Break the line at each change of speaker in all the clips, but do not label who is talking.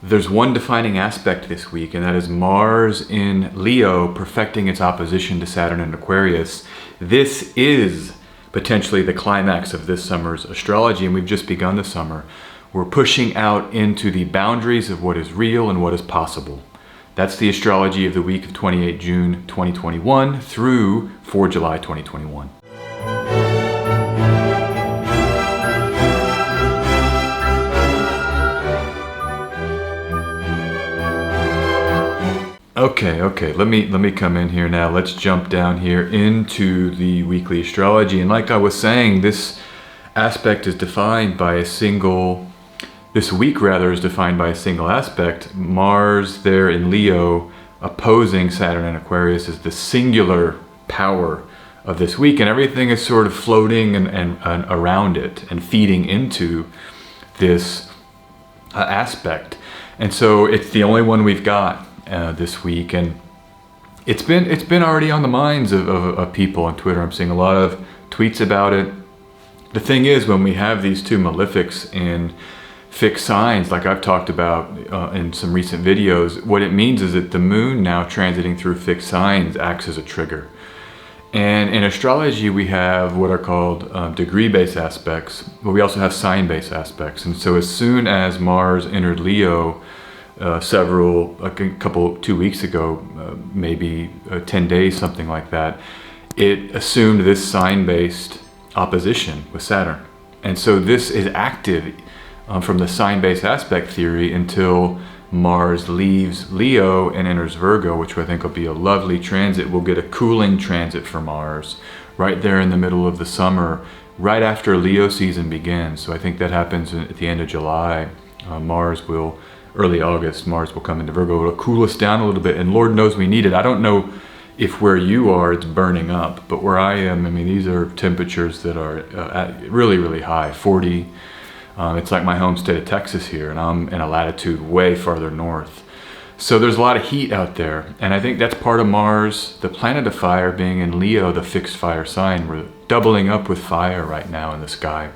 There's one defining aspect this week, and that is Mars in Leo perfecting its opposition to Saturn in Aquarius. This is potentially the climax of this summer's astrology, and we've just begun the summer. We're pushing out into the boundaries of what is real and what is possible. That's the astrology of the week of 28 June 2021 through 4 July 2021. Okay, let me come in here now. Let's jump down here into the weekly astrology. And like I was saying, this aspect is defined by a single, this week rather is defined by a single aspect. Mars there in Leo opposing Saturn in Aquarius is the singular power of this week, and everything is sort of floating and around it and feeding into this aspect. And so it's the only one we've got this week, and it's been already on the minds of people on Twitter. I'm seeing a lot of tweets about it. The thing is, when we have these two malefics in fixed signs, like I've talked about in some recent videos, what it means is that the moon now transiting through fixed signs acts as a trigger. And in astrology, we have what are called degree-based aspects, but we also have sign-based aspects. And so as soon as Mars entered Leo, 2 weeks ago, maybe 10 days, something like that, it assumed this sign-based opposition with Saturn. And so this is active from the sign-based aspect theory until Mars leaves Leo and enters Virgo, which I think will be a lovely transit. We'll get a cooling transit for Mars right there in the middle of the summer, right after Leo season begins. So I think that happens at the end of July. Early August, Mars will come into Virgo. It'll cool us down a little bit, and Lord knows we need it. I don't know if where you are it's burning up, but where I am, I mean, these are temperatures that are really, really high, 40. It's like my home state of Texas here, and I'm in a latitude way farther north. So there's a lot of heat out there, and I think that's part of Mars, the planet of fire, being in Leo, the fixed fire sign. We're doubling up with fire right now in the sky.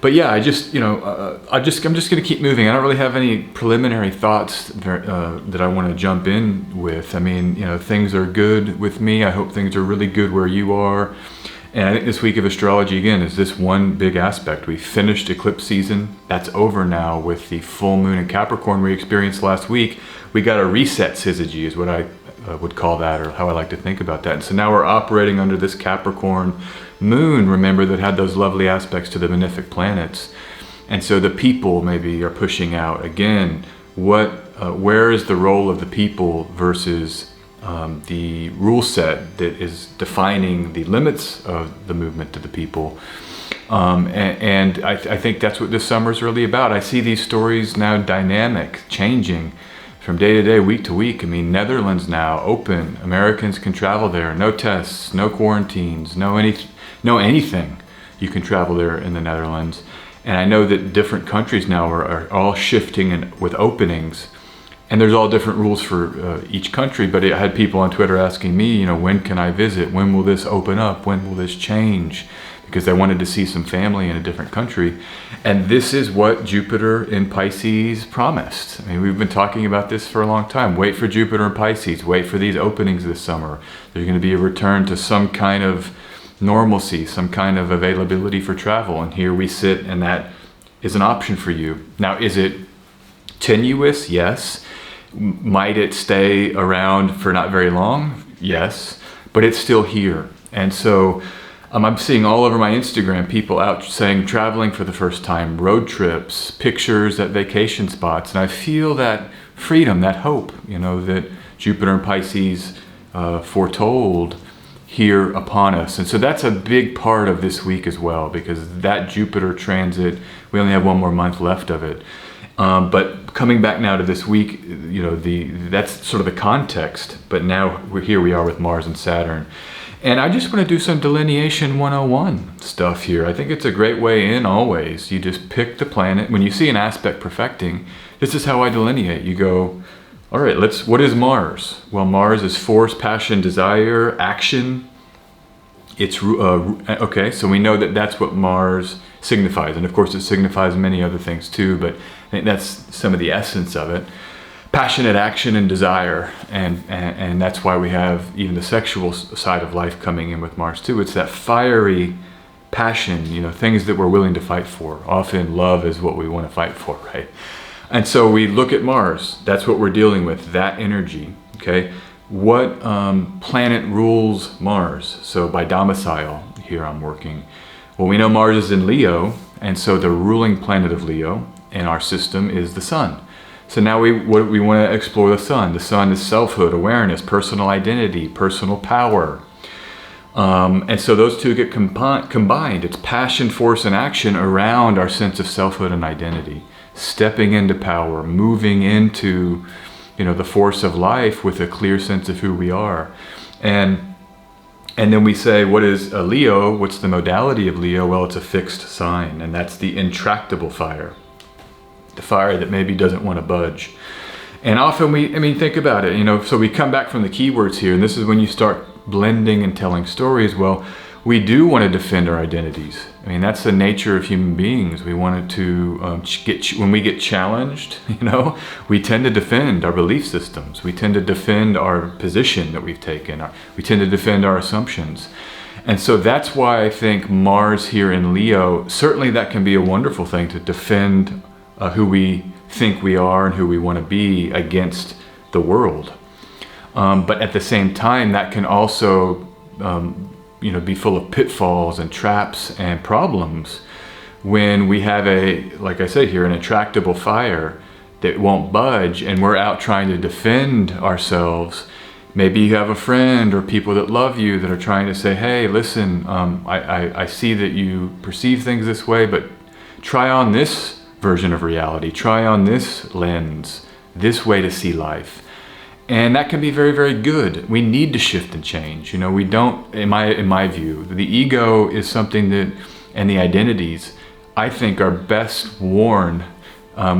But yeah, I'm just going to keep moving. I don't really have any preliminary thoughts that I want to jump in with. I mean, things are good with me. I hope things are really good where you are. And I think this week of astrology, again, is this one big aspect. We finished eclipse season. That's over now with the full moon in Capricorn we experienced last week. We got a reset syzygy is what I would call that, or how I like to think about that. And so now we're operating under this Capricorn moon, remember, that had those lovely aspects to the benefic planets. And so the people maybe are pushing out again. Where is the role of the people versus the rule set that is defining the limits of the movement to the people? And I think that's what this summer is really about. I see these stories now dynamic, changing from day to day, week to week. I mean, Netherlands now open. Americans can travel there. No tests, no quarantines, no anything. You can travel there in the Netherlands. And I know that different countries now are all shifting with openings. And there's all different rules for each country. But I had people on Twitter asking me, when can I visit? When will this open up? When will this change? Because they wanted to see some family in a different country. And this is what Jupiter in Pisces promised. I mean, we've been talking about this for a long time. Wait for Jupiter in Pisces. Wait for these openings this summer. There's going to be a return to some kind of normalcy, some kind of availability for travel. And here we sit, and that is an option for you. Now, is it tenuous? Yes. Might it stay around for not very long? Yes. But it's still here. And so I'm seeing all over my Instagram people out saying traveling for the first time, road trips, pictures at vacation spots. And I feel that freedom, that hope, that Jupiter and Pisces foretold here upon us. And so that's a big part of this week as well, because that Jupiter transit, we only have one more month left of it. But coming back now to this week, that's sort of the context. But now we are with Mars and Saturn. And I just want to do some delineation 101 stuff here. I think it's a great way in always. You just pick the planet. When you see an aspect perfecting, this is how I delineate. You go, all right, what is Mars? Well, Mars is force, passion, desire, action. Okay, so we know that that's what Mars signifies, and of course it signifies many other things too, but I think that's some of the essence of it. Passionate action and desire, and that's why we have even the sexual side of life coming in with Mars too. It's that fiery passion, things that we're willing to fight for. Often love is what we want to fight for, right? And so we look at Mars, that's what we're dealing with, that energy, okay? What planet rules Mars? So by domicile, here I'm working. Well, we know Mars is in Leo, and so the ruling planet of Leo in our system is the Sun. So now we want to explore the Sun. The Sun is selfhood, awareness, personal identity, personal power. And so those two get combined. It's passion, force, and action around our sense of selfhood and identity. Stepping into power, moving into the force of life with a clear sense of who we are. And then we say, what is a Leo? What's the modality of Leo? Well, it's a fixed sign, and that's the intractable fire. The fire that maybe doesn't want to budge. And often think about it, so we come back from the keywords here, and this is when you start blending and telling stories. Well, we do want to defend our identities. That's the nature of human beings. We want to when we get challenged, we tend to defend our belief systems. We tend to defend our position that we've taken. We tend to defend our assumptions. And so that's why I think Mars here in Leo, certainly that can be a wonderful thing, to defend who we think we are and who we want to be against the world. But at the same time, that can also be full of pitfalls and traps and problems when we have like I say here, an intractable fire that won't budge, and we're out trying to defend ourselves. Maybe you have a friend or people that love you that are trying to say, hey, listen, I see that you perceive things this way, but try on this version of reality, try on this lens, this way to see life. And that can be very, very good. We need to shift and change. We don't, in my view, the ego is something that, and the identities, I think, are best worn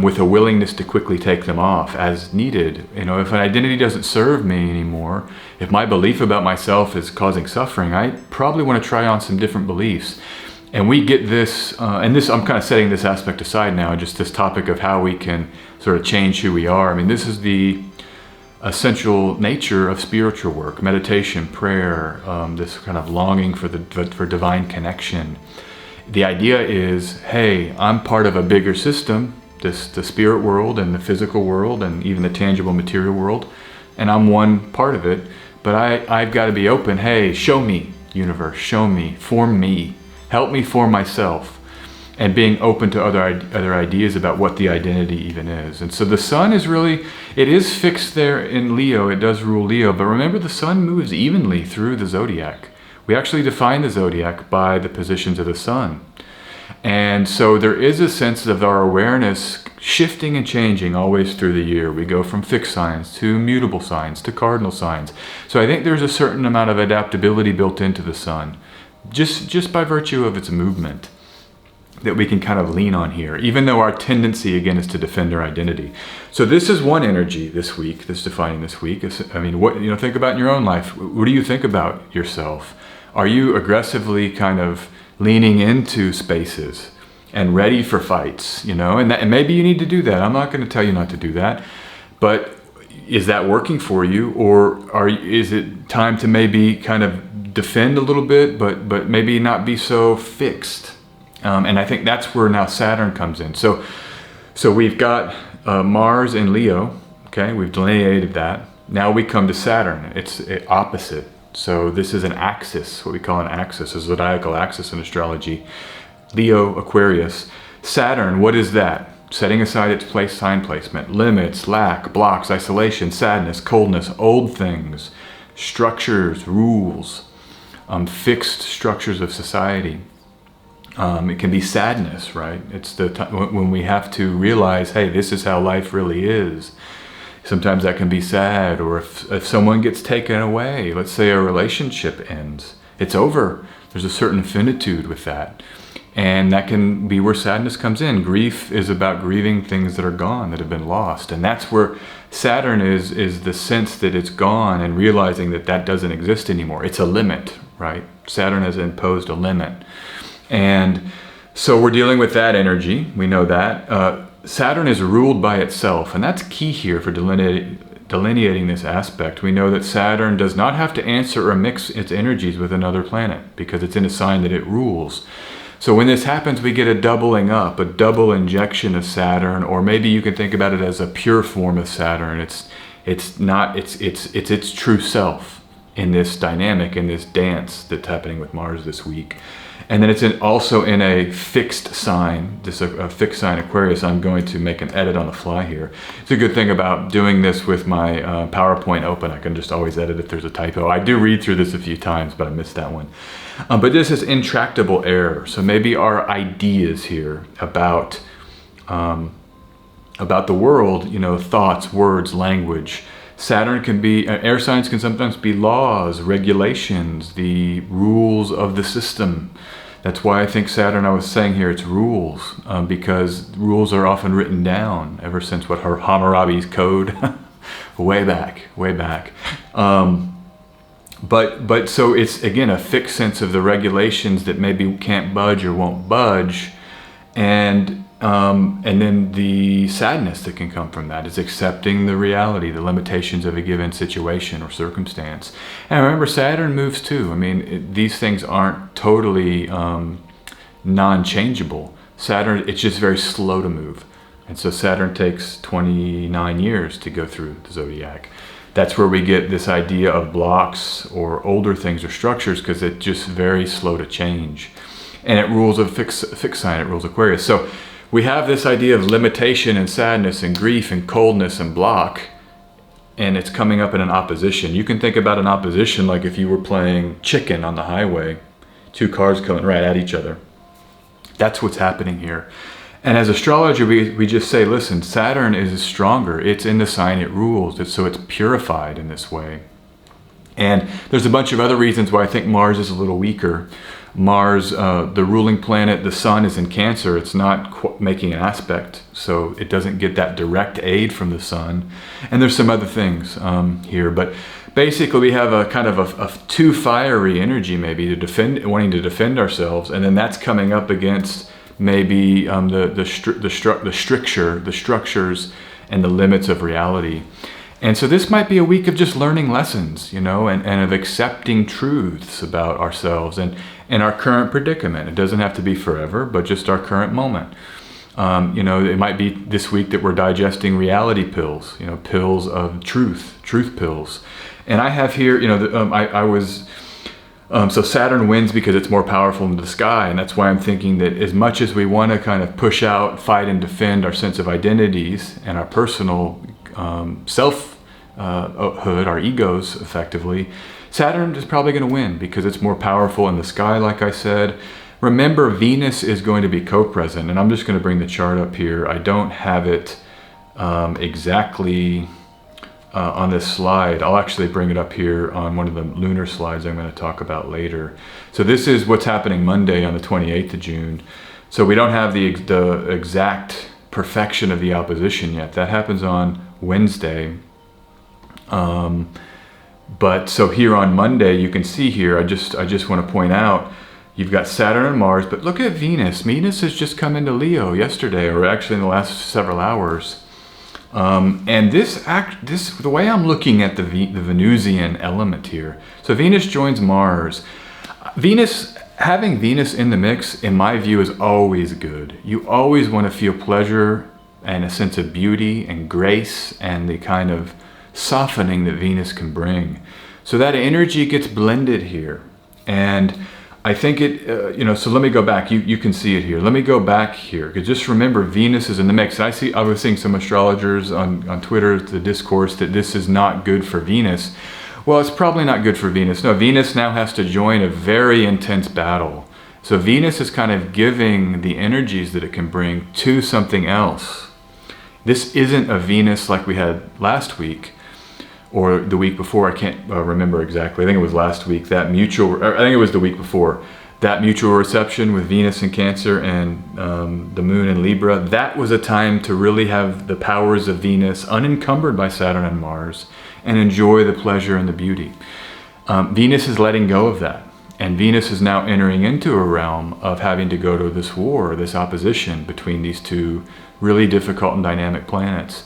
with a willingness to quickly take them off as needed. If an identity doesn't serve me anymore, if my belief about myself is causing suffering, I probably want to try on some different beliefs. And we get this, and this, I'm kind of setting this aspect aside now, just this topic of how we can sort of change who we are. This is the essential nature of spiritual work, meditation, prayer, this kind of longing for divine connection. The idea is, hey, I'm part of a bigger system, the spirit world and the physical world and even the tangible material world, and I'm one part of it, but I've got to be open. Hey, show me, universe, show me, form me, help me form myself. And being open to other ideas about what the identity even is. And so the Sun is really, it is fixed there in Leo, it does rule Leo, but remember the Sun moves evenly through the zodiac. We actually define the zodiac by the positions of the Sun. And so there is a sense of our awareness shifting and changing always through the year. We go from fixed signs to mutable signs to cardinal signs. So I think there's a certain amount of adaptability built into the Sun, just by virtue of its movement, that we can kind of lean on here, even though our tendency, again, is to defend our identity. So this is one energy this week, that's defining this week. What, think about in your own life. What do you think about yourself? Are you aggressively kind of leaning into spaces and ready for fights, and maybe you need to do that. I'm not going to tell you not to do that, but is that working for you? Or is it time to maybe kind of defend a little bit, but maybe not be so fixed? And I think that's where now Saturn comes in. So we've got Mars in Leo, okay? We've delineated that. Now we come to Saturn. It's opposite. So this is an axis, what we call an axis, a zodiacal axis in astrology. Leo, Aquarius. Saturn, what is that? Setting aside its sign placement. Limits, lack, blocks, isolation, sadness, coldness, old things, structures, rules, fixed structures of society. It can be sadness, right? It's the time when we have to realize, hey, this is how life really is. Sometimes that can be sad, or if someone gets taken away, let's say a relationship ends, it's over. There's a certain finitude with that. And that can be where sadness comes in. Grief is about grieving things that are gone, that have been lost. And that's where Saturn is the sense that it's gone and realizing that that doesn't exist anymore. It's a limit, right? Saturn has imposed a limit. And so we're dealing with that energy. We know that. Saturn is ruled by itself. And that's key here for delineating this aspect. We know that Saturn does not have to answer or mix its energies with another planet because it's in a sign that it rules. So when this happens, we get a doubling up, a double injection of Saturn, or maybe you can think about it as a pure form of Saturn. It's its true self in this dynamic, in this dance that's happening with Mars this week. And then it's also in a fixed sign, a fixed sign Aquarius. I'm going to make an edit on the fly here. It's a good thing about doing this with my PowerPoint open. I can just always edit if there's a typo. I do read through this a few times, but I missed that one. But this is intractable error. So maybe our ideas here about the world, thoughts, words, language. Saturn can be, air signs can sometimes be laws, regulations, the rules of the system. That's why I think Saturn, I was saying here, it's rules, because rules are often written down ever since Hammurabi's code, way back. But so it's, again, a fixed sense of the regulations that maybe can't budge or won't budge. And then the sadness that can come from that is accepting the reality, the limitations of a given situation or circumstance. And remember, Saturn moves too. I mean, these things aren't totally non-changeable. Saturn, it's just very slow to move. And so Saturn takes 29 years to go through the zodiac. That's where we get this idea of blocks or older things or structures, because it's just very slow to change. And it rules a fixed sign, it rules Aquarius. So we have this idea of limitation and sadness and grief and coldness and block, and it's coming up in an opposition. You can think about an opposition like if you were playing chicken on the highway, two cars coming right at each other. That's what's happening here. And as astrologer, we just say, listen, Saturn is stronger. It's in the sign it rules. So it's purified in this way. And there's a bunch of other reasons why I think Mars is a little weaker. Mars, the ruling planet, the sun is in Cancer. It's not making an aspect, so it doesn't get that direct aid from the sun. And there's some other things here, but basically we have a kind of a too fiery energy maybe to defend, wanting to defend ourselves, and then that's coming up against maybe the structures and the limits of reality. And so this might be a week of just learning lessons, and of accepting truths about ourselves and our current predicament. It doesn't have to be forever, but just our current moment. It might be this week that we're digesting reality pills, pills of truth pills. And I have here, so Saturn wins because it's more powerful in the sky, and that's why I'm thinking that as much as we want to kind of push out, fight, and defend our sense of identities and our personal selfhood, our egos, effectively, Saturn is probably going to win because it's more powerful in the sky, like I said. Remember, Venus is going to be co-present, and I'm just going to bring the chart up here. I don't have it exactly on this slide. I'll actually bring it up here on one of the lunar slides I'm going to talk about later. So this is what's happening Monday on the 28th of June. So we don't have the exact perfection of the opposition yet. That happens on Wednesday. But so here on Monday, you can see here, I just want to point out, you've got Saturn and Mars, but look at Venus. Venus has just come into Leo yesterday, or actually in the last several hours. And the way I'm looking at the Venusian element here, so Venus joins Mars. Having Venus in the mix, in my view, is always good. You always want to feel pleasure and a sense of beauty and grace and the kind of softening that Venus can bring. So that energy gets blended here. And I think so let me go back. You can see it here. Let me go back here, because just remember, Venus is in the mix. I was seeing some astrologers on Twitter, the discourse, that this is not good for Venus. Well, it's probably not good for Venus. No, Venus now has to join a very intense battle. So Venus is kind of giving the energies that it can bring to something else. This isn't a Venus like we had last week, or the week before. I can't remember exactly. I think it was last week. I think it was the week before. that mutual reception with Venus in Cancer and the moon in Libra, that was a time to really have the powers of Venus unencumbered by Saturn and Mars and enjoy the pleasure and the beauty. Venus is letting go of that. And Venus is now entering into a realm of having to go to this war, this opposition between these two really difficult and dynamic planets.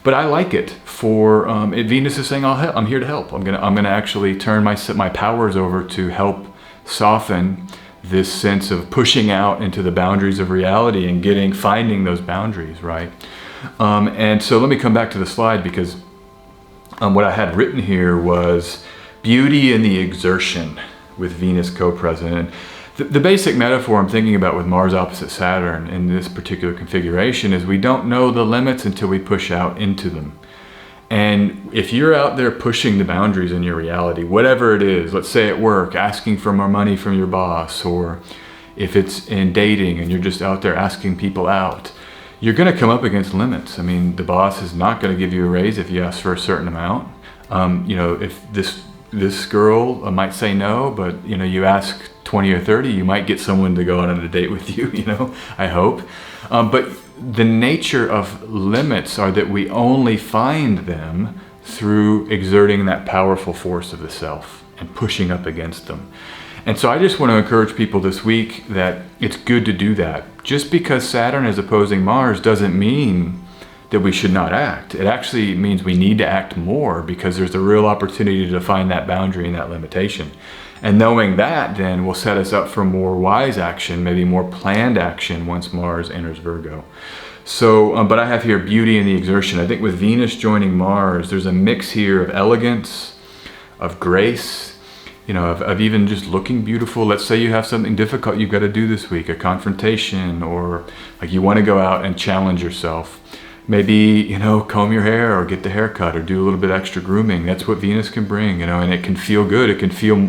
But I like it for, Venus is saying, I'm here to help. I'm gonna actually turn my powers over to help soften this sense of pushing out into the boundaries of reality and finding those boundaries, right? And so let me come back to the slide, because what I had written here was beauty in the exertion with Venus co-present. The basic metaphor I'm thinking about with Mars opposite Saturn in this particular configuration is we don't know the limits until we push out into them. And if you're out there pushing the boundaries in your reality, whatever it is, let's say at work, asking for more money from your boss, or if it's in dating and you're just out there asking people out, you're going to come up against limits. I mean, the boss is not going to give you a raise if you ask for a certain amount. If this girl might say no, but you ask 20 or 30, you might get someone to go on a date with you, I hope. But the nature of limits are that we only find them through exerting that powerful force of the self and pushing up against them. And so I just want to encourage people this week that it's good to do that. Just because Saturn is opposing Mars doesn't mean that we should not act. It actually means we need to act more, because there's a real opportunity to define that boundary and that limitation. And knowing that then will set us up for more wise action, maybe more planned action once Mars enters Virgo. So, but I have here beauty in the exertion. I think with Venus joining Mars, there's a mix here of elegance, of grace, of even just looking beautiful. Let's say you have something difficult you've got to do this week, a confrontation, or like you want to go out and challenge yourself. Maybe, comb your hair or get the haircut or do a little bit extra grooming. That's what Venus can bring, and it can feel good. It can feel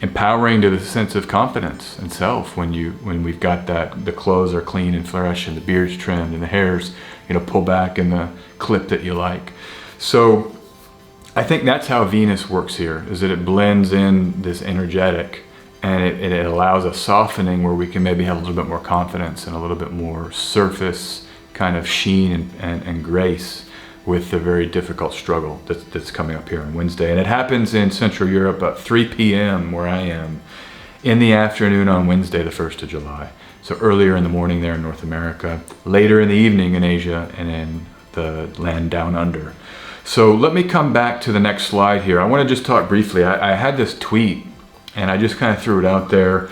empowering to the sense of confidence and self when we've got that, the clothes are clean and fresh and the beard's trimmed and the hair's, pulled back in the clip that you like. So I think that's how Venus works here, is that it blends in this energetic, and it allows a softening where we can maybe have a little bit more confidence and a little bit more surface kind of sheen and grace with the very difficult struggle that's coming up here on Wednesday. And it happens in Central Europe at 3 p.m. where I am in the afternoon on Wednesday, the 1st of July. So earlier in the morning there in North America, later in the evening in Asia, and in the land down under. So let me come back to the next slide here. I want to just talk briefly. I had this tweet and I just kind of threw it out there.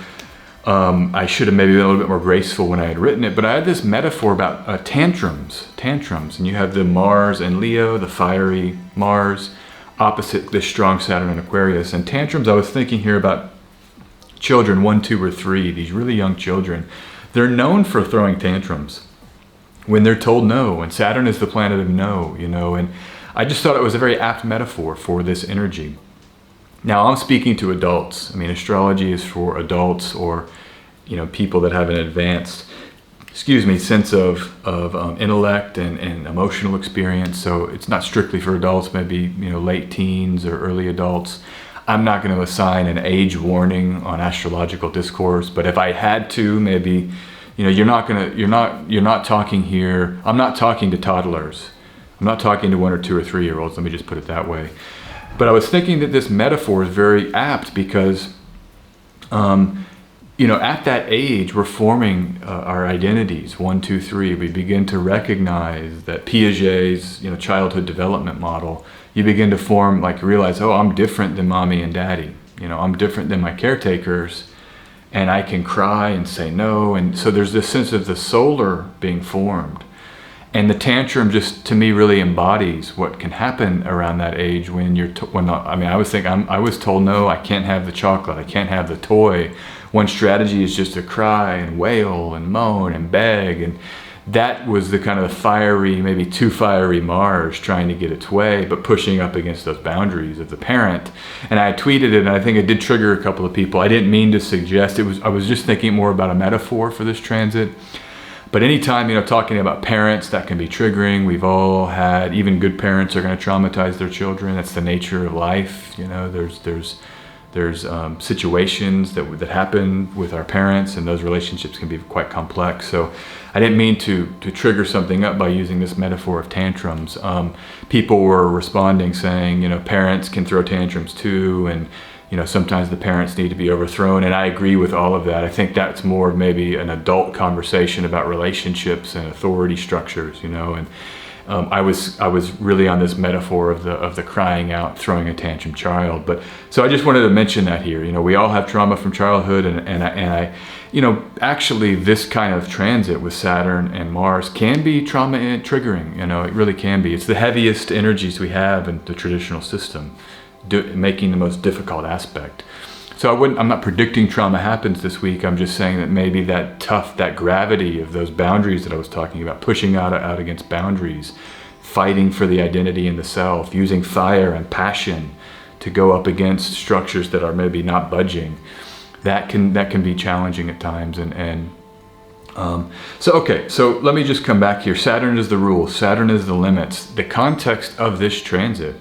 I should have maybe been a little bit more graceful when I had written it, but I had this metaphor about tantrums, and you have the Mars and Leo, the fiery Mars, opposite this strong Saturn and Aquarius. And tantrums, I was thinking here about children, 1, 2, or 3, these really young children. They're known for throwing tantrums when they're told no, and Saturn is the planet of no, and I just thought it was a very apt metaphor for this energy. Now, I'm speaking to adults. I mean, astrology is for adults, or people that have an advanced, sense of intellect and emotional experience. So it's not strictly for adults, maybe late teens or early adults. I'm not going to assign an age warning on astrological discourse, but if I had to, maybe you're not talking here. I'm not talking to toddlers. I'm not talking to 1 or 2 or 3-year-olds. Let me just put it that way. But I was thinking that this metaphor is very apt because, at that age, we're forming our identities, 1, 2, 3. We begin to recognize that Piaget's, childhood development model. You begin to form, realize, oh, I'm different than mommy and daddy. I'm different than my caretakers, and I can cry and say no. And so there's this sense of the solar being formed. And the tantrum just, to me, really embodies what can happen around that age when I was told no, I can't have the chocolate, I can't have the toy. One strategy is just to cry and wail and moan and beg, and that was the kind of fiery, maybe too fiery Mars trying to get its way, but pushing up against those boundaries of the parent. And I tweeted it, and I think it did trigger a couple of people. I didn't mean to suggest, I was just thinking more about a metaphor for this transit. But anytime, talking about parents, that can be triggering. We've all had, even good parents are going to traumatize their children. That's the nature of life. There's There's situations that happen with our parents, and those relationships can be quite complex. So I didn't mean to trigger something up by using this metaphor of tantrums. People were responding saying, parents can throw tantrums too, and sometimes the parents need to be overthrown, and I agree with all of that. I think that's more of maybe an adult conversation about relationships and authority structures, and I was really on this metaphor of the crying out, throwing a tantrum child. But so I just wanted to mention that here. We all have trauma from childhood, and I actually this kind of transit with Saturn and Mars can be trauma triggering. It really can be. It's the heaviest energies we have in the traditional system, making the most difficult aspect. So I'm not predicting trauma happens this week. I'm just saying that maybe that gravity of those boundaries that I was talking about, pushing out against boundaries, fighting for the identity in the self, using fire and passion to go up against structures that are maybe not budging, that can be challenging at times. So let me just come back here. Saturn is the rule. Saturn is the limits. The context of this transit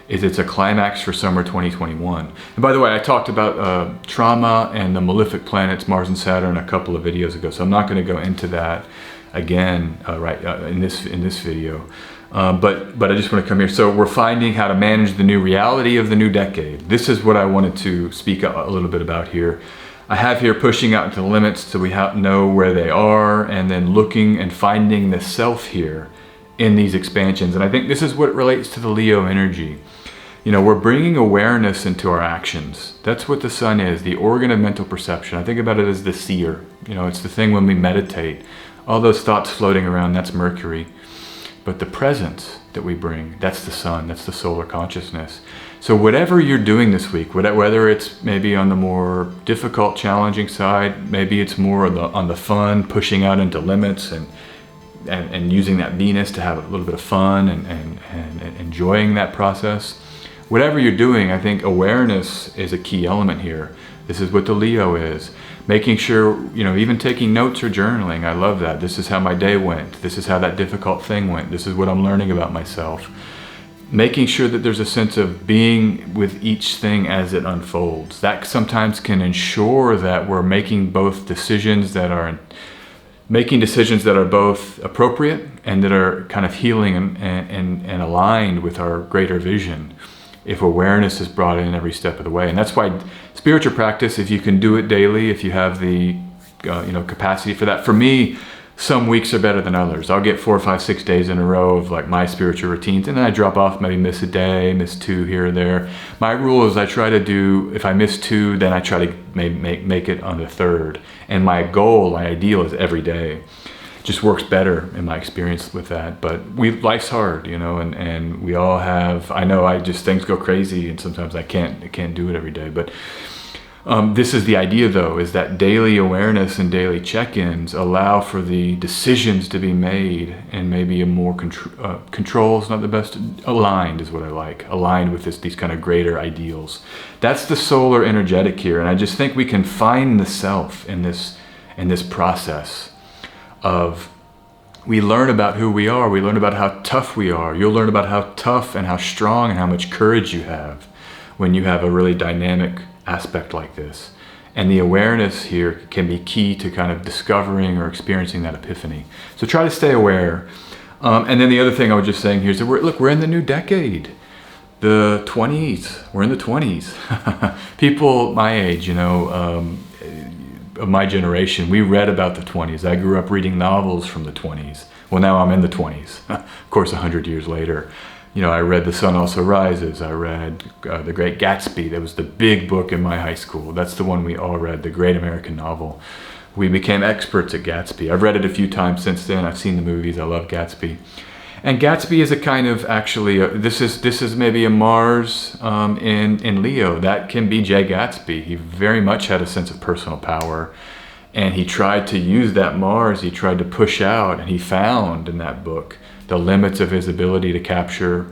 is it's a climax for summer 2021. And by the way, I talked about trauma and the malefic planets, Mars and Saturn, a couple of videos ago, so I'm not going to go into that again in this video. But I just want to come here. So we're finding how to manage the new reality of the new decade. This is what I wanted to speak a little bit about here. I have here pushing out into the limits so we know where they are, and then looking and finding the self here in these expansions. And I think this is what relates to the Leo energy. We're bringing awareness into our actions. That's what the sun is, the organ of mental perception. I think about it as the seer. It's the thing when we meditate. All those thoughts floating around, that's Mercury. But the presence that we bring, that's the sun, that's the solar consciousness. So whatever you're doing this week, whether it's maybe on the more difficult, challenging side, maybe it's more on the fun, pushing out into limits and using that Venus to have a little bit of fun and enjoying that process. Whatever you're doing, I think awareness is a key element here. This is what the Leo is. Making sure, even taking notes or journaling, I love that. This is how my day went. This is how that difficult thing went. This is what I'm learning about myself. Making sure that there's a sense of being with each thing as it unfolds. That sometimes can ensure that we're making decisions that are both appropriate and that are kind of healing and aligned with our greater vision, if awareness is brought in every step of the way. And that's why spiritual practice, if you can do it daily, if you have the capacity for that. For me, some weeks are better than others. I'll get 4, 5, 6 days in a row of like my spiritual routines, and then I drop off, maybe miss a day, miss 2 here or there. My rule is I try to do, if I miss 2, then I try to make it on the 3rd. And my goal, my ideal is every day. Just works better in my experience with that. But life's hard, and we all have, things go crazy, and sometimes I can't do it every day. But this is the idea, though, is that daily awareness and daily check-ins allow for the decisions to be made, and maybe a more control is not the best, aligned is what I like, aligned with these kind of greater ideals. That's the solar energetic here, and I just think we can find the self in this process of, we learn about who we are, we learn about how tough we are. You'll learn about how tough and how strong and how much courage you have when you have a really dynamic aspect like this. And the awareness here can be key to kind of discovering or experiencing that epiphany. So try to stay aware. And then the other thing I was just saying here is that we're in the new decade. The 20s, we're in the 20s. People my age, of my generation, we read about the 20s. I grew up reading novels from the 20s. Well, now I'm in the 20s. Of course, 100 years later. I read The Sun Also Rises. I read The Great Gatsby. That was the big book in my high school. That's the one we all read, the great American novel. We became experts at Gatsby. I've read it a few times since then. I've seen the movies. I love Gatsby. And Gatsby is a kind of, this is maybe a Mars in Leo. That can be Jay Gatsby. He very much had a sense of personal power, and he tried to use that Mars. He tried to push out, and he found in that book the limits of his ability to capture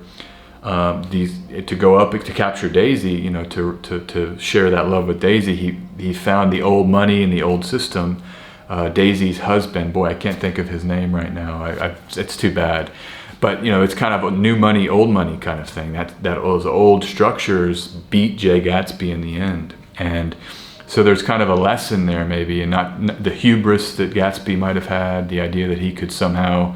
to go up to capture Daisy. To share that love with Daisy. He found the old money and the old system. Daisy's husband, boy, I can't think of his name right now. It's too bad. But, you know, it's kind of a new money, old money kind of thing. That those old structures beat Jay Gatsby in the end. And so there's kind of a lesson there maybe, and not the hubris that Gatsby might have had, the idea that he could somehow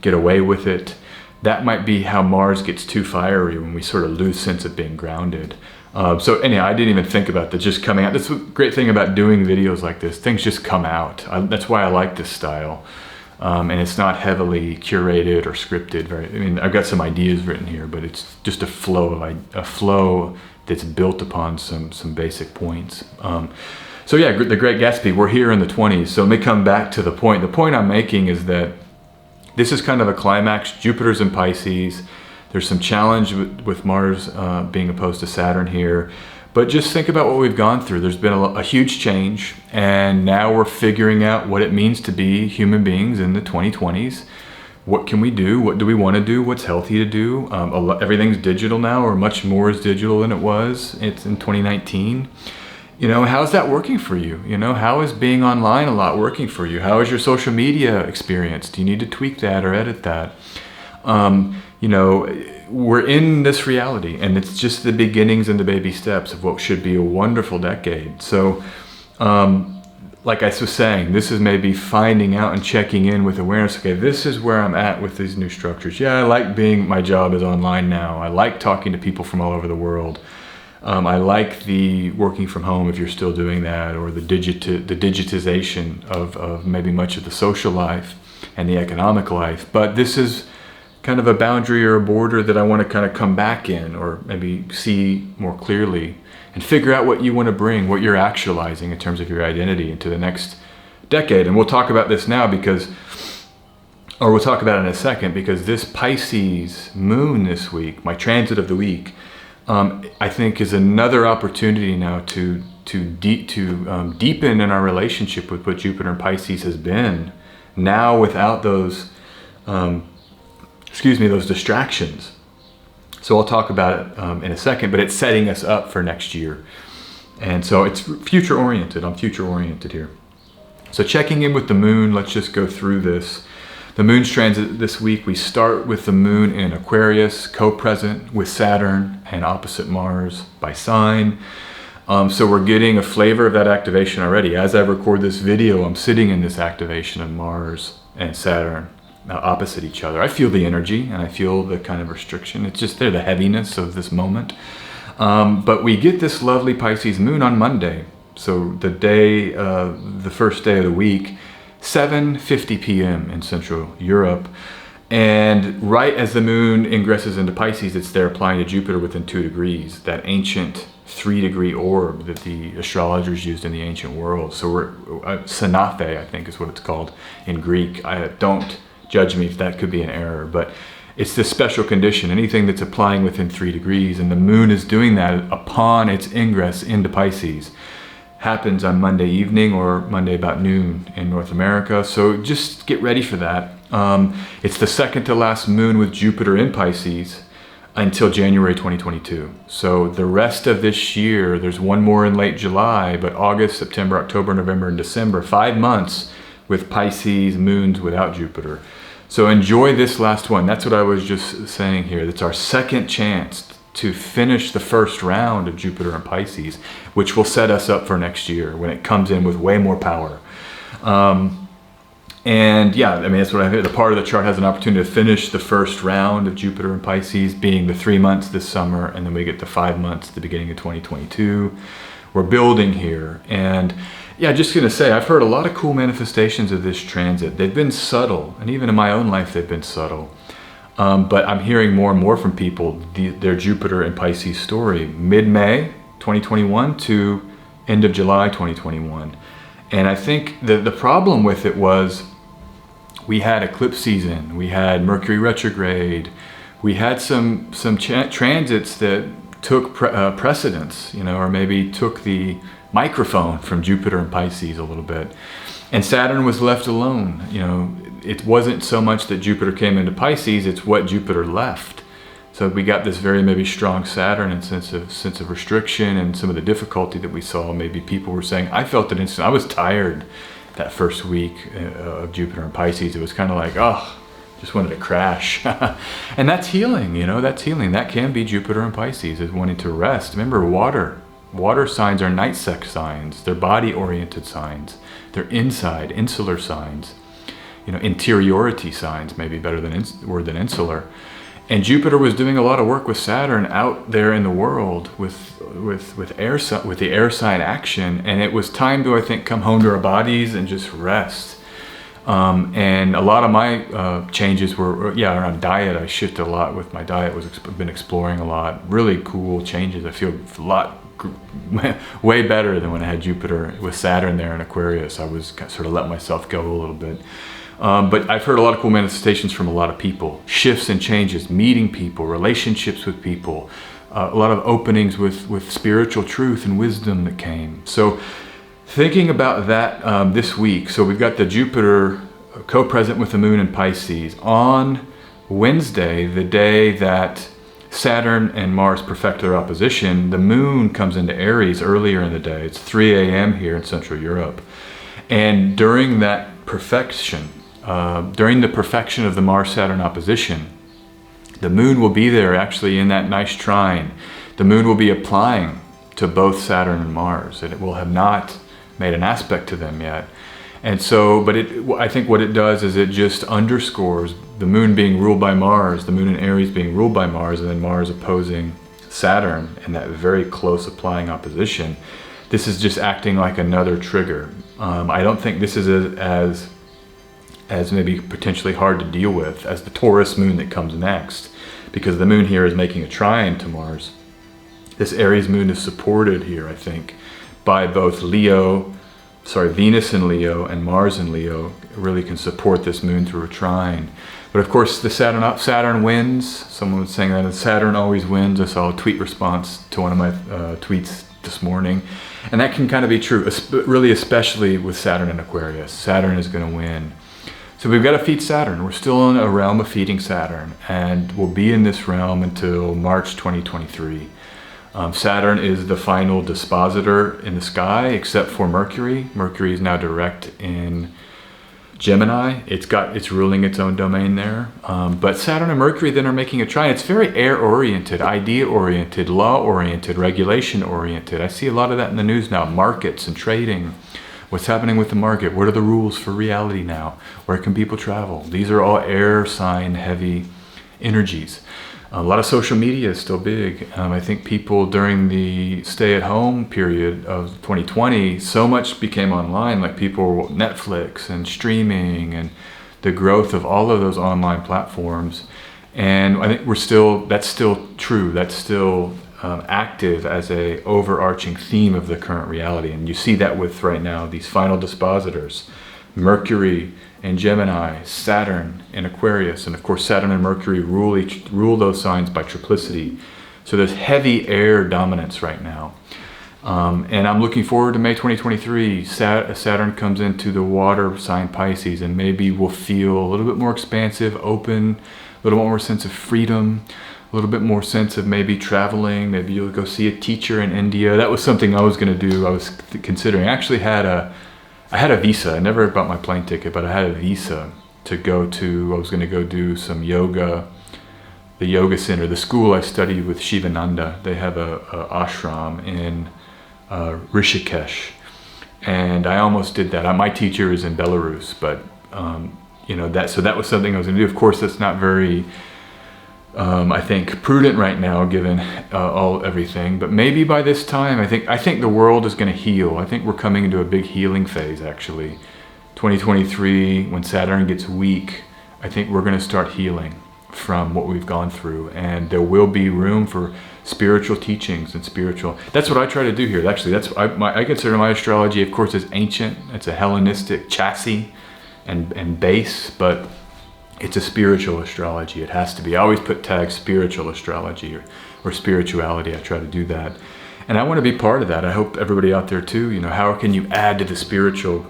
get away with it. That might be how Mars gets too fiery, when we sort of lose sense of being grounded. So anyhow, I didn't even think about that just coming out. That's the great thing about doing videos like this. Things just come out. That's why I like this style. And it's not heavily curated or scripted. I mean, I've got some ideas written here, but it's just a flow that's built upon some basic points. So yeah, The Great Gatsby, we're here in the 20s. So let me come back to the point. The point I'm making is that this is kind of a climax. Jupiter's in Pisces. There's some challenge with Mars being opposed to Saturn here. But just think about what we've gone through. There's been a huge change, and now we're figuring out what it means to be human beings in the 2020s. What can we do? What do we want to do? What's healthy to do? Everything's digital now, or much more is digital than it was. It's in 2019. You know, how's that working for you? You know, how is being online a lot working for you? How is your social media experience? Do you need to tweak that or edit that? You know, we're in this reality, and it's just the beginnings and the baby steps of what should be a wonderful decade. So, like I was saying, this is maybe finding out and checking in with awareness. Okay, this is where I'm at with these new structures. Yeah, I like my job is online now. I like talking to people from all over the world. I like the working from home, if you're still doing that, or the digitization of maybe much of the social life and the economic life. But this is kind of a boundary or a border that I want to kind of come back in, or maybe see more clearly, and figure out what you want to bring, what you're actualizing in terms of your identity into the next decade. And we'll talk about this now we'll talk about it in a second, because this Pisces moon this week, my transit of the week, I think is another opportunity now to deepen in our relationship with what Jupiter and Pisces has been, now without those those distractions. So I'll talk about it in a second, but it's setting us up for next year. And so it's future oriented. I'm future oriented here. So checking in with the moon, let's just go through this. The moon's transit this week, we start with the moon in Aquarius, co-present with Saturn and opposite Mars by sign. So we're getting a flavor of that activation already. As I record this video, I'm sitting in this activation of Mars and Saturn opposite each other. I feel the energy, and I feel the kind of restriction. It's just there, the heaviness of this moment. But we get this lovely Pisces moon on Monday. So the first day of the week, 7:50 p.m. in Central Europe. And right as the moon ingresses into Pisces, it's there applying to Jupiter within 2 degrees, that ancient 3-degree orb that the astrologers used in the ancient world. So we're, Synaphe, I think is what it's called in Greek. Don't judge me if that could be an error, but it's this special condition, anything that's applying within 3 degrees, and the moon is doing that upon its ingress into Pisces. Happens on Monday evening or Monday about noon in North America. So just get ready for that. It's the second to last moon with Jupiter in Pisces until January 2022. So the rest of this year, there's one more in late July, but August, September, October, November, and December, 5 months with Pisces moons without Jupiter. So enjoy this last one. That's what I was just saying here. That's our second chance to finish the first round of Jupiter and Pisces, which will set us up for next year when it comes in with way more power. And yeah, I mean, that's what I heard. The part of the chart has an opportunity to finish the first round of Jupiter and Pisces, being the 3 months this summer, and then we get the 5 months at the beginning of 2022. We're building here. And yeah, just gonna say, I've heard a lot of cool manifestations of this transit. They've been subtle, and even in my own life, they've been subtle. But I'm hearing more and more from people, their Jupiter and Pisces story, mid-May 2021 to end of July 2021. And I think the problem with it was we had eclipse season, we had Mercury retrograde, we had some transits that took precedence, you know, or maybe took the microphone from Jupiter and Pisces a little bit. And Saturn was left alone. You know, it wasn't so much that Jupiter came into Pisces, it's what Jupiter left. So we got this very maybe strong Saturn and sense of restriction and some of the difficulty that we saw. Maybe people were saying, I felt it instantly. I was tired that first week of Jupiter and Pisces. It was kind of like, oh, just wanted to crash. And that's healing, that's healing. That can be Jupiter and Pisces, is wanting to rest. Remember, water signs are night sex signs. They're body-oriented signs. They're inside, insular signs. Interiority signs, maybe better than word than insular. And Jupiter was doing a lot of work with Saturn out there in the world with the air sign action, and it was time to, I think, come home to our bodies and just rest. And a lot of my changes were around diet. I shifted a lot with my diet. Been exploring a lot. Really cool changes. I feel a lot way better than when I had Jupiter with Saturn there in Aquarius. I was sort of let myself go a little bit. But I've heard a lot of cool manifestations from a lot of people. Shifts and changes, meeting people, relationships with people, a lot of openings with spiritual truth and wisdom that came. So thinking about that this week, so we've got the Jupiter co-present with the moon in Pisces. On Wednesday, the day that Saturn and Mars perfect their opposition, the moon comes into Aries earlier in the day. It's 3 a.m. here in Central Europe. And during that perfection, during the perfection of the Mars-Saturn opposition, the moon will be there actually in that nice trine. The moon will be applying to both Saturn and Mars, and it will have not made an aspect to them yet. And so, I think what it does is it just underscores the moon being ruled by Mars, the moon in Aries being ruled by Mars, and then Mars opposing Saturn in that very close applying opposition. This is just acting like another trigger. I don't think this is as maybe potentially hard to deal with as the Taurus moon that comes next, because the moon here is making a trine to Mars. This Aries moon is supported here, I think, by both Venus in Leo and Mars in Leo really can support this moon through a trine. But of course, the Saturn wins. Someone was saying that Saturn always wins. I saw a tweet response to one of my tweets this morning. And that can kind of be true, really, especially with Saturn in Aquarius. Saturn is going to win. So we've got to feed Saturn. We're still in a realm of feeding Saturn, and we'll be in this realm until March 2023. Saturn is the final dispositor in the sky, except for Mercury. Mercury is now direct in Gemini. It's ruling its own domain there. But Saturn and Mercury then are making a trine. It's very air-oriented, idea-oriented, law-oriented, regulation-oriented. I see a lot of that in the news now. Markets and trading. What's happening with the market? What are the rules for reality now? Where can people travel? These are all air sign heavy energies. A lot of social media is still big. I think people during the stay-at-home period of 2020, so much became online, like people, Netflix and streaming and the growth of all of those online platforms. And I think that's still true. That's still active as a overarching theme of the current reality. And you see that with right now these final dispositors, Mercury and Gemini, Saturn and Aquarius, and of course Saturn and Mercury rule those signs by triplicity. So there's heavy air dominance right now. And I'm looking forward to May 2023. Saturn comes into the water sign Pisces, and maybe we'll feel a little bit more expansive, open, a little more sense of freedom, a little bit more sense of maybe traveling. Maybe you'll go see a teacher in India. That was something I was going to do. I was considering. I actually had a visa. I never bought my plane ticket, but I had a visa to go to. I was going to go do some yoga. The yoga center, the school I studied with Shivananda, they have a ashram in Rishikesh, and I almost did that. My teacher is in Belarus, but that was something I was going to do. Of course, that's not very I think prudent right now, given everything. But maybe by this time, I think the world is going to heal. I think we're coming into a big healing phase. Actually, 2023, when Saturn gets weak, I think we're going to start healing from what we've gone through, and there will be room for spiritual teachings and spiritual. That's what I try to do here. Actually, I consider my astrology, of course, as ancient. It's a Hellenistic chassis and base, but it's a spiritual astrology. It has to be. I always put tags spiritual astrology or spirituality. I try to do that. And I want to be part of that. I hope everybody out there too, how can you add to the spiritual,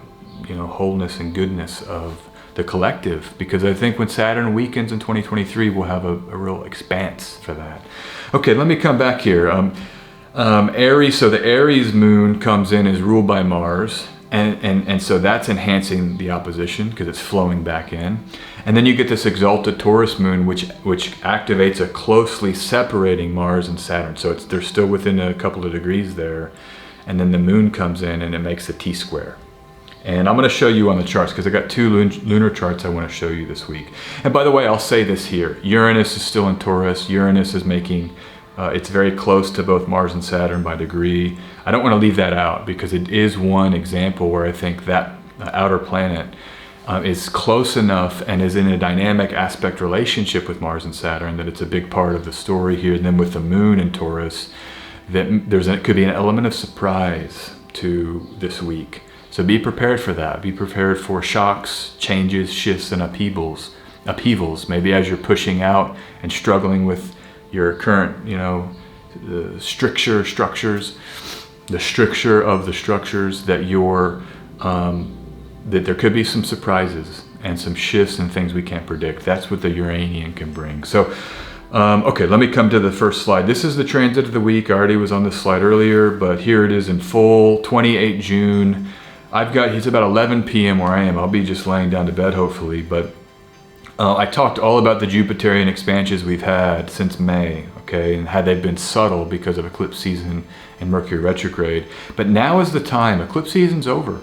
wholeness and goodness of the collective? Because I think when Saturn weakens in 2023, we'll have a real expanse for that. Okay, let me come back here. Aries, so the Aries moon comes in, is ruled by Mars. And so that's enhancing the opposition because it's flowing back in. And then you get this exalted Taurus moon, which activates a closely separating Mars and Saturn. So they're still within a couple of degrees there. And then the moon comes in and it makes a T-square. And I'm going to show you on the charts because I got two lunar charts I want to show you this week. And by the way, I'll say this here. Uranus is still in Taurus. Uranus is making, it's very close to both Mars and Saturn by degree. I don't want to leave that out because it is one example where I think that outer planet is close enough and is in a dynamic aspect relationship with Mars and Saturn that it's a big part of the story here. And then with the moon in Taurus, that it could be an element of surprise to this week. So be prepared for that. Be prepared for shocks, changes, shifts, and upheavals. Maybe as you're pushing out and struggling with your current, the stricture of the structures that that there could be some surprises and some shifts and things we can't predict. That's what the Uranian can bring. So, okay, let me come to the first slide. This is the transit of the week. I already was on this slide earlier, but here it is in full, 28 June. It's about 11 p.m. where I am. I'll be just laying down to bed, hopefully. But I talked all about the Jupiterian expansions we've had since May, okay, and had they been subtle because of eclipse season and Mercury retrograde. But now is the time. Eclipse season's over.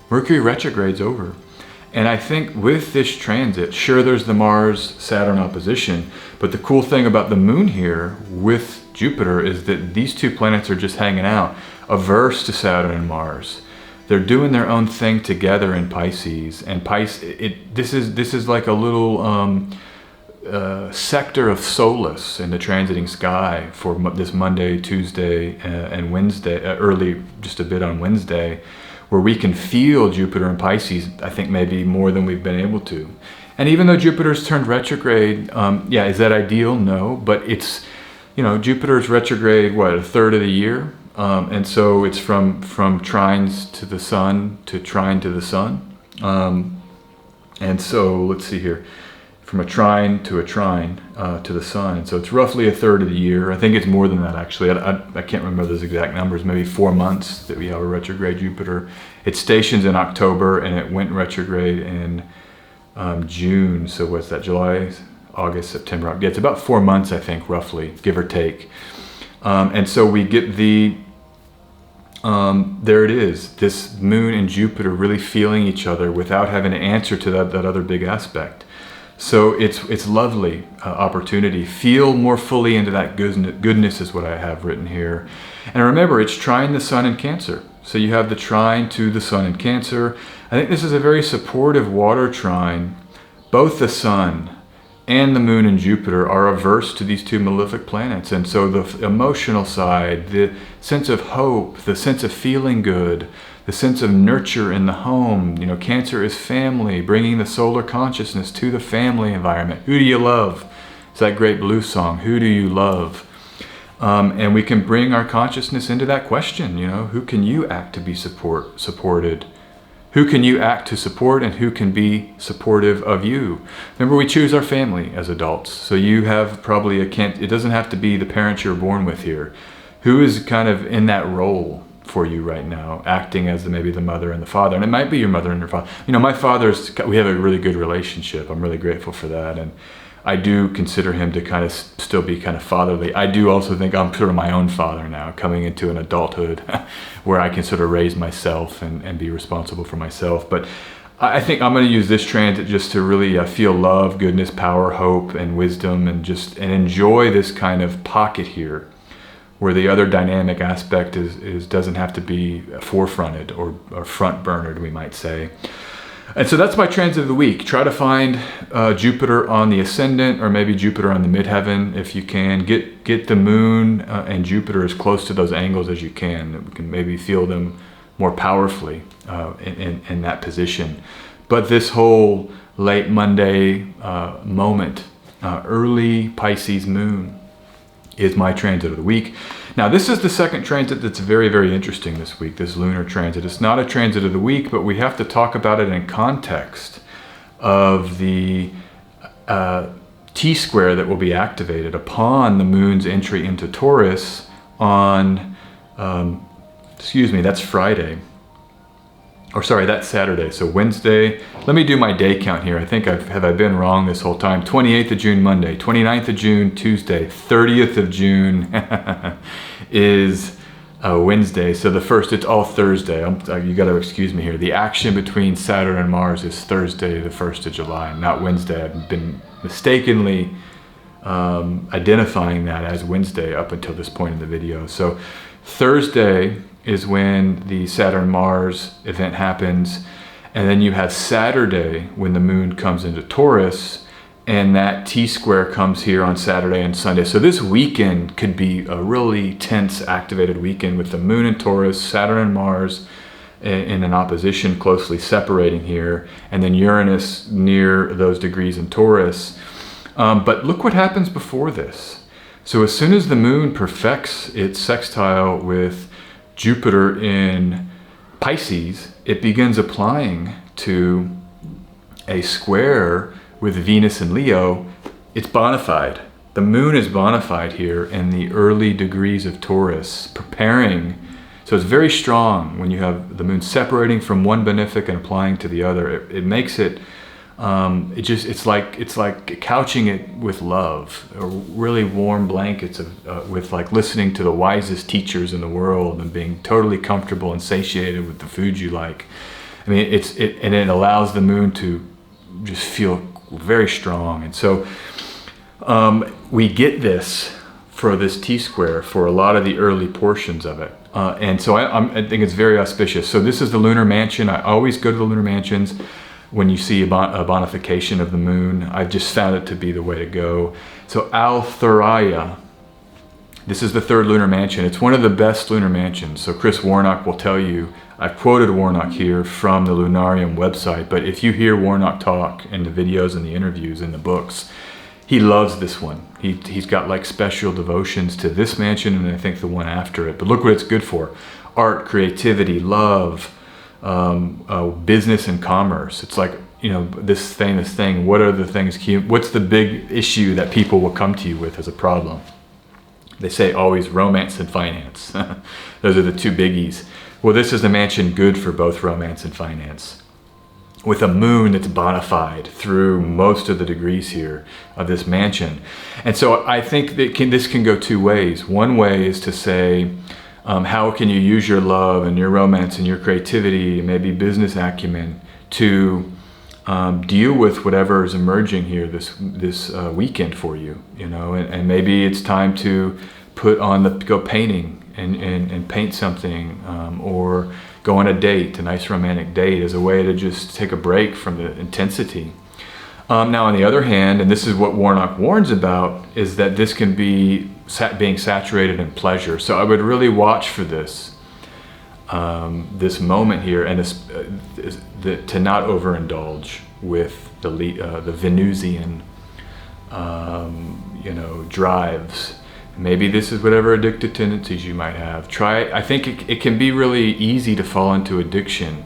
Mercury retrograde's over. And I think with this transit, sure, there's the Mars-Saturn opposition, but the cool thing about the moon here with Jupiter is that these two planets are just hanging out, averse to Saturn and Mars. They're doing their own thing together in Pisces, and this is like a little sector of solace in the transiting sky for this Monday, Tuesday, and Wednesday, early, just a bit on Wednesday, where we can feel Jupiter in Pisces, I think maybe more than we've been able to. And even though Jupiter's turned retrograde, is that ideal? No, but it's, Jupiter's retrograde, a third of the year? And so it's from trines to the sun to trine to the sun. And so let's see here, from a trine to the sun. And so it's roughly a third of the year. I think it's more than that, actually. I can't remember those exact numbers, maybe 4 months that we have a retrograde Jupiter. It stations in October and it went retrograde in June. So what's that, July, August, September? Yeah, it's about 4 months, I think, roughly, give or take. And so we get there it is, this moon and Jupiter really feeling each other without having to answer to that other big aspect. So it's lovely opportunity. Feel more fully into that goodness is what I have written here. And remember, it's trine the sun in Cancer. So you have the trine to the sun in Cancer. I think this is a very supportive water trine. Both the sun and the moon and Jupiter are averse to these two malefic planets. And so the emotional side, the sense of hope, the sense of feeling good, the sense of nurture in the home. Cancer is family, bringing the solar consciousness to the family environment. Who do you love? It's that great blues song, Who Do You Love? And we can bring our consciousness into that question, who can you act to be supported? Who can you act to support and who can be supportive of you? Remember, we choose our family as adults. So you have probably it doesn't have to be the parents you're born with here. Who is kind of in that role for you right now, acting as maybe the mother and the father? And it might be your mother and your father. My we have a really good relationship. I'm really grateful for that. And I do consider him to kind of still be kind of fatherly. I do also think I'm sort of my own father now, coming into an adulthood where I can sort of raise myself and be responsible for myself. But I think I'm going to use this transit just to really feel love, goodness, power, hope, and wisdom, and enjoy this kind of pocket here, where the other dynamic aspect doesn't have to be forefronted or front burnered, we might say. And so that's my transit of the week. Try to find Jupiter on the ascendant, or maybe Jupiter on the midheaven if you can. Get the moon and Jupiter as close to those angles as you can. We can maybe feel them more powerfully in that position. But this whole late Monday moment, early Pisces moon, is my transit of the week. Now, this is the second transit that's very, very interesting this week, this lunar transit. It's not a transit of the week, but we have to talk about it in context of the T-square that will be activated upon the moon's entry into Taurus on, that's Friday. or sorry, that's Saturday. So Wednesday, let me do my day count here. I think have I been wrong this whole time? 28th of June, Monday, 29th of June, Tuesday, 30th of June is Wednesday. So the first, it's all Thursday. You got to excuse me here. The action between Saturn and Mars is Thursday, the 1st of July, not Wednesday. I've been mistakenly identifying that as Wednesday up until this point in the video. So Thursday is when the Saturn-Mars event happens, and then you have Saturday when the moon comes into Taurus, and that T-square comes here on Saturday and Sunday. So this weekend could be a really tense activated weekend with the moon in Taurus, Saturn and Mars in an opposition closely separating here, and then Uranus near those degrees in Taurus. But look what happens before this. So as soon as the moon perfects its sextile with Jupiter in Pisces, it begins applying to a square with Venus in Leo. It's bona fide. The moon is bona fide here in the early degrees of Taurus, preparing. So it's very strong when you have the moon separating from one benefic and applying to the other. It makes it, it's like couching it with love, or really warm blankets with like listening to the wisest teachers in the world and being totally comfortable and satiated with the food you like. I mean, and it allows the moon to just feel very strong. And so we get this for this T-square for a lot of the early portions of it. And so I think it's very auspicious. So this is the lunar mansion. I always go to the lunar mansions when you see a bonification of the moon. I've just found it to be the way to go. So Al-Thuraya, this is the third lunar mansion. It's one of the best lunar mansions. So Chris Warnock will tell you, I've quoted Warnock here from the Lunarium website, but if you hear Warnock talk in the videos and the interviews and the books, he loves this one. He's got like special devotions to this mansion and I think the one after it. But look what it's good for. Art, creativity, love, business and commerce. It's like, you know, this famous thing. What are the things, what's the big issue that people will come to you with as a problem? They say always romance and finance. Those are the two biggies. Well, this is the mansion good for both romance and finance, with a moon that's bona fide through most of the degrees here of this mansion. And so I think that this can go two ways. One way is to say, how can you use your love and your romance and your creativity and maybe business acumen to deal with whatever is emerging here this weekend for you, you know, and maybe it's time to go painting and paint something, or go on a date, a nice romantic date, as a way to just take a break from the intensity. Now, on the other hand, and this is what Warnock warns about, is that this can be being saturated in pleasure. So I would really watch for this moment here, and to not overindulge with the Venusian, drives. Maybe this is whatever addictive tendencies you might have. I think it can be really easy to fall into addiction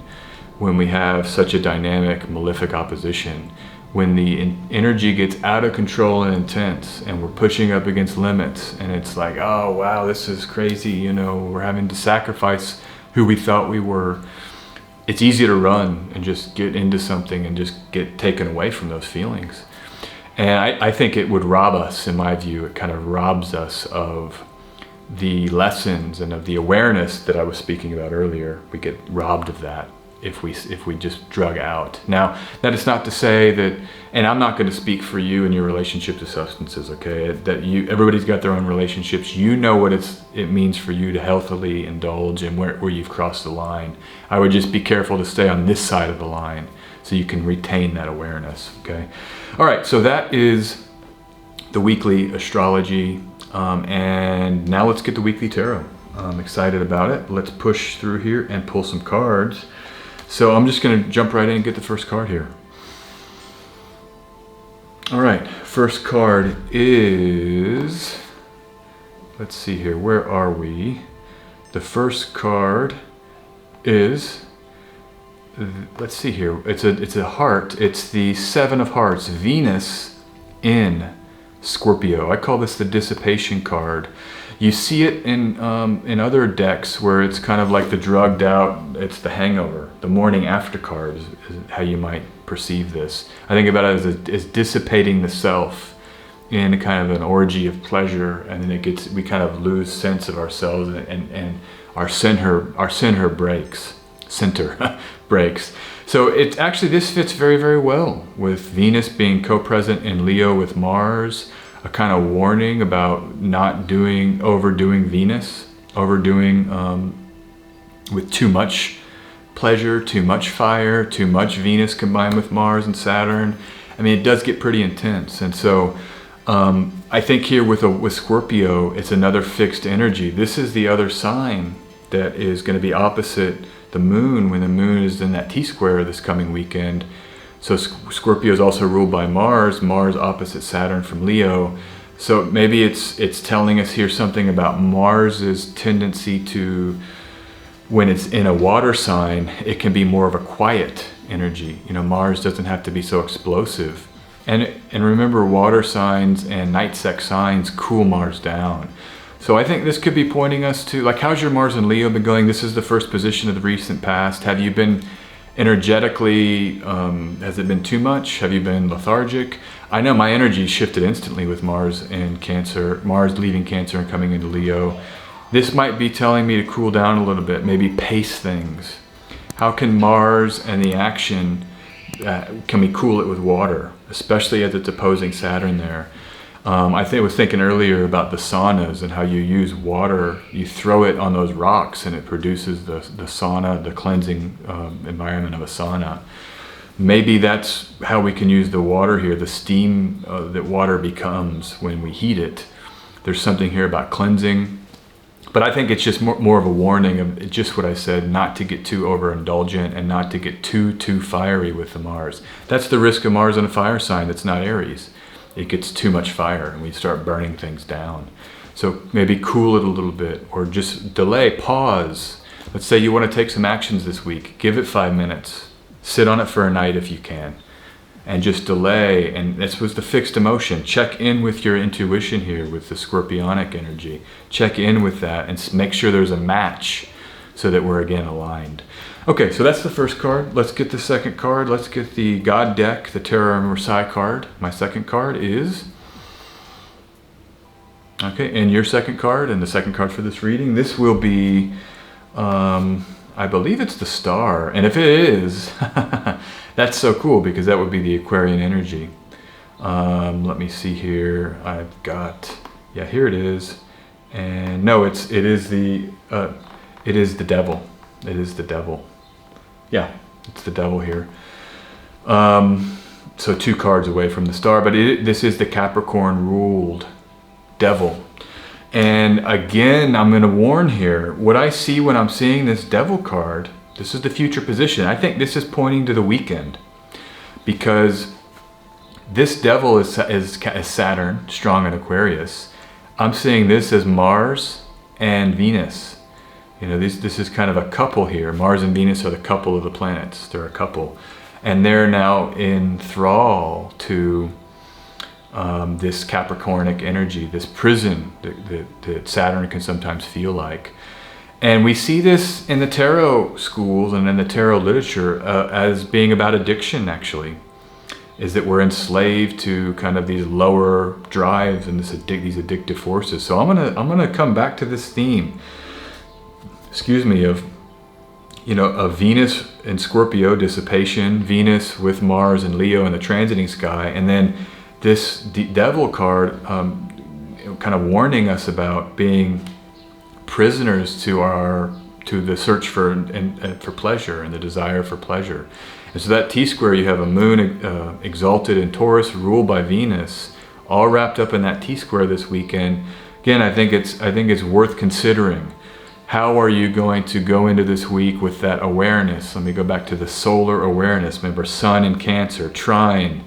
when we have such a dynamic, malefic opposition. When the energy gets out of control and intense, and we're pushing up against limits, and it's like, oh wow, this is crazy, you know, we're having to sacrifice who we thought we were. It's easy to run and just get into something and just get taken away from those feelings. And I think it would rob us, in my view, it kind of robs us of the lessons and of the awareness that I was speaking about earlier. We get robbed of that if we just drug out. Now, that is not to say that, and I'm not going to speak for you and your relationship to substances, okay? Everybody's got their own relationships. You know what it means for you to healthily indulge and where you've crossed the line. I would just be careful to stay on this side of the line so you can retain that awareness, okay? All right, so that is the weekly astrology, and now let's get the weekly tarot. I'm excited about it. Let's push through here and pull some cards. So I'm just going to jump right in and get the first card here. All right, first card is, let's see here, where are we? The first card is, let's see here, it's a heart. It's the Seven of Hearts, Venus in Scorpio. I call this the dissipation card. You see it in other decks where it's kind of like the drugged out, it's the hangover, the morning after card is how you might perceive this. I think about it as dissipating the self in kind of an orgy of pleasure, and then we kind of lose sense of ourselves, and our center breaks. So it actually, this fits very, very well with Venus being co-present in Leo with Mars, a kind of warning about not overdoing Venus, with too much pleasure, too much fire, too much Venus combined with Mars and Saturn. I mean, it does get pretty intense. And so I think here with Scorpio, it's another fixed energy. This is the other sign that is going to be opposite the moon when the moon is in that T-square this coming weekend. So Scorpio is also ruled by Mars opposite Saturn from Leo. So maybe it's telling us here something about Mars's tendency to, when it's in a water sign, it can be more of a quiet energy. You know, Mars doesn't have to be so explosive. And remember, water signs and night sex signs cool Mars down. So I think this could be pointing us to, like, how's your Mars and Leo been going? This is the first position of the recent past. Have you been energetically, has it been too much? Have you been lethargic? I know my energy shifted instantly with Mars and Cancer, Mars leaving Cancer and coming into Leo. This might be telling me to cool down a little bit, maybe pace things. How can Mars and the action, can we cool it with water, especially as it's opposing Saturn there? I was thinking earlier about the saunas and how you use water, you throw it on those rocks and it produces the sauna, the cleansing environment of a sauna. Maybe that's how we can use the water here, the steam that water becomes when we heat it. There's something here about cleansing. But I think it's just more of a warning of just what I said, not to get too overindulgent and not to get too fiery with the Mars. That's the risk of Mars in a fire sign that's not Aries. It gets too much fire and we start burning things down. So maybe cool it a little bit, or just delay, pause. Let's say you want to take some actions this week. Give it 5 minutes. Sit on it for a night if you can. And just delay. And this was the fixed emotion. Check in with your intuition here with the Scorpionic energy. Check in with that and make sure there's a match so that we're again aligned. Okay, so that's the first card. Let's get the second card. Let's get the God deck, the Terra Marseille card. My second card is... Okay, and your second card, and the second card for this reading, this will be, I believe it's the Star. And if it is, that's so cool because that would be the Aquarian energy. Let me see here. I've got, yeah, here it is. And no, it is the Devil. It is the Devil. Yeah, it's the Devil here. So 2 cards away from the Star, but this is the Capricorn ruled Devil. And again, I'm going to warn here, what I see when I'm seeing this Devil card, this is the future position. I think this is pointing to the weekend because this Devil is Saturn, strong in Aquarius. I'm seeing this as Mars and Venus. You know, this is kind of a couple here. Mars and Venus are the couple of the planets. They're a couple. And they're now in thrall to this Capricornic energy, this prison that Saturn can sometimes feel like. And we see this in the tarot schools and in the tarot literature as being about addiction, actually. Is that we're enslaved to kind of these lower drives and these addictive forces. So I'm gonna come back to this theme. Excuse me, of Venus in Scorpio, dissipation, Venus with Mars and Leo in the transiting sky, and then this Devil card kind of warning us about being prisoners to the search for pleasure and the desire for pleasure. And so that T-square, you have a moon exalted in Taurus, ruled by Venus, all wrapped up in that T-square this weekend. Again, I think it's worth considering. How are you going to go into this week with that awareness? Let me go back to the solar awareness. Remember, Sun in Cancer, trine,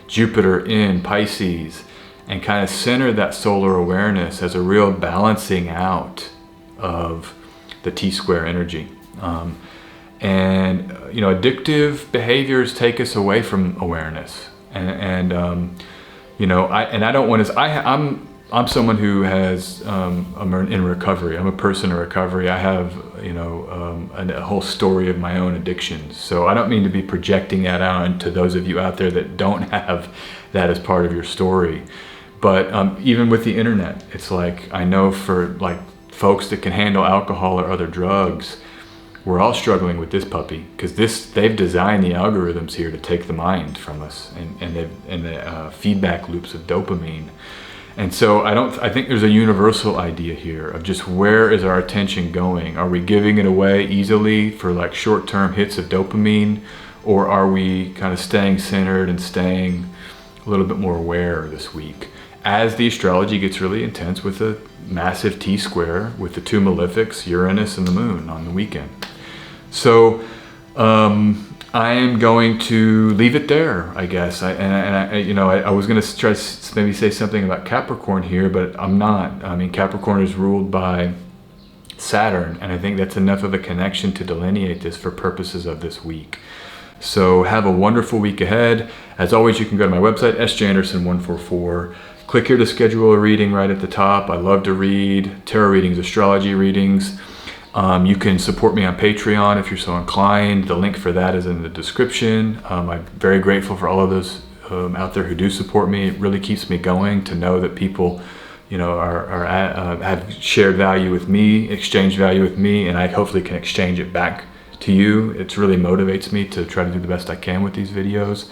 Jupiter in Pisces, and kind of center that solar awareness as a real balancing out of the T-square energy. Addictive behaviors take us away from awareness. I don't want to. I'm someone who has, I'm in recovery. I'm a person in recovery. I have, a whole story of my own addictions. So I don't mean to be projecting that out to those of you out there that don't have that as part of your story. But even with the internet, it's like, I know for like folks that can handle alcohol or other drugs, we're all struggling with this puppy, because they've designed the algorithms here to take the mind from us, and the feedback loops of dopamine. And so I think there's a universal idea here of just where is our attention going? Are we giving it away easily for like short-term hits of dopamine, or are we kind of staying centered and staying a little bit more aware this week? As the astrology gets really intense with a massive T-square with the two malefics, Uranus and the Moon on the weekend. So I am going to leave it there, I guess. I was going to try to maybe say something about Capricorn here, but I'm not. I mean, Capricorn is ruled by Saturn, and I think that's enough of a connection to delineate this for purposes of this week. So have a wonderful week ahead. As always, you can go to my website, sjanderson144. Click here to schedule a reading right at the top. I love to read tarot readings, astrology readings. You can support me on Patreon if you're so inclined. The link for that is in the description. I'm very grateful for all of those out there who do support me. It really keeps me going to know that people, have shared value with me, exchanged value with me, and I hopefully can exchange it back to you. It really motivates me to try to do the best I can with these videos.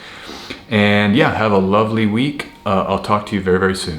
And yeah, have a lovely week. I'll talk to you very, very soon.